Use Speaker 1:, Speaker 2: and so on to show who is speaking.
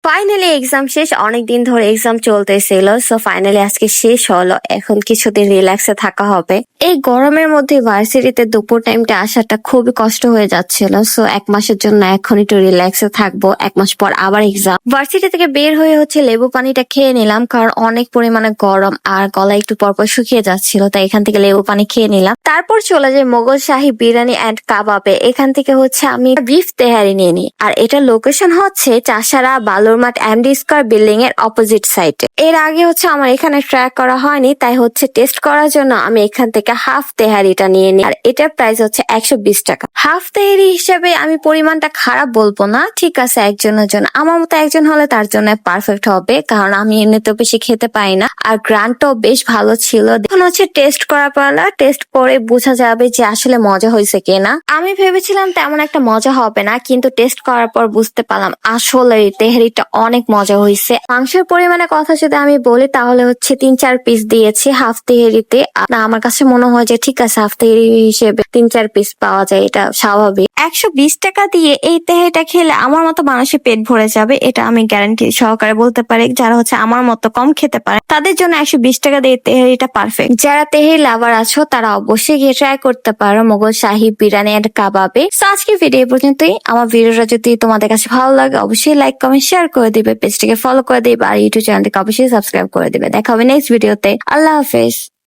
Speaker 1: Finally exam শেষ, অনেকদিন ধরে এক্সাম চলতেছিল। সো ফাইনালি আজকে শেষ হলো, এখন কিছুদিন রিল্যাক্সে থাকা হবে। এই গরমের মধ্যে ভার্সিটিতে দুপুর টাইমটা আসাটা খুবই কষ্ট হয়ে যাচ্ছিল। সো এক মাসের জন্য এখন একটু রিল্যাক্সে থাকবো, এক মাস পর আবার এক্সাম। ভার্সিটি থেকে বের হয়ে লেবু পানিটা খেয়ে নিলাম, কারণ অনেক পরিমাণে গরম আর গলা একটু পরপর শুকিয়ে যাচ্ছিল, তাই এখান থেকে লেবু পানি খেয়ে নিলাম। তারপর চলে যায় মোগল শাহী বিরিয়ানি অ্যান্ড কাবাবে। এখান থেকে আমি বিফ তেহারি নিয়ে নিই, আর এটা লোকেশন হচ্ছে চাষারা বালুরমাঠ এমডি স্কয়ার বিল্ডিং এর অপোজিট সাইডে। এর আগে আমার এখানে ট্রাই করা হয়নি, তাই টেস্ট করার জন্য আমি এখান থেকে হাফ তেহারিটা নিয়ে নিই। আর এটার প্রাইস হচ্ছে 120 টাকা। হাফ তেহারি হিসেবে আমি পরিমাণটা খারাপ বলবো না, ঠিক আছে, একজনের জন্য, আমার মতো একজন হলে তার জন্য পারফেক্ট হবে, কারণ আমি এমনিতেও বেশি খেতে পারি না। আর গ্রান্টও বেশ ভালো ছিল। এখন টেস্ট করা পালা, টেস্ট করে বোঝা যাবে যে আসলে মজা হয়েছে কিনা। আমি ভেবেছিলাম তেমন একটা মজা হবে না, কিন্তু টেস্ট করার পর বুঝতে পারলাম আসলে তেহারিটা অনেক মজা হয়েছে। মাংসের পরিমাণের কথা যদি আমি বলি তাহলে 3-4 পিস দিয়েছি হাফ তেহারিতে। আমার কাছে মনে হয় যে ঠিক আছে, হাফ তেহারি হিসেবে 3-4 পিস পাওয়া যায়, এটা স্বাভাবিক। 120 টাকা দিয়ে এই তেহারিটা খেলে আমার মতো মানুষের পেট ভরে যাবে, এটা আমি গ্যারান্টি সহকারে বলতে পারি। যারা আমার মতো কম খেতে পারে তাদের জন্য 120 টাকা দিয়ে তেহারিটা পারফেক্ট। যারা তেহারি লাভার আছো তারা অবশ্যই গিয়ে ট্রাই করতে পারো মোগল শাহী বিরিয়ানি এন্ড কাবাবে। আজকে ভিডিও পর্যন্তই। আমার ভিডিওটা যদি তোমাদের কাছে ভালো লাগে অবশ্যই লাইক কমেন্ট শেয়ার করে দিবে, পেজটিকে ফলো করে দিবে, আর ইউটিউব চ্যানেলটিকে অবশ্যই সাবস্ক্রাইব করে দিবে। দেখা হবে নেক্সট ভিডিওতে। আল্লাহ হাফেজ।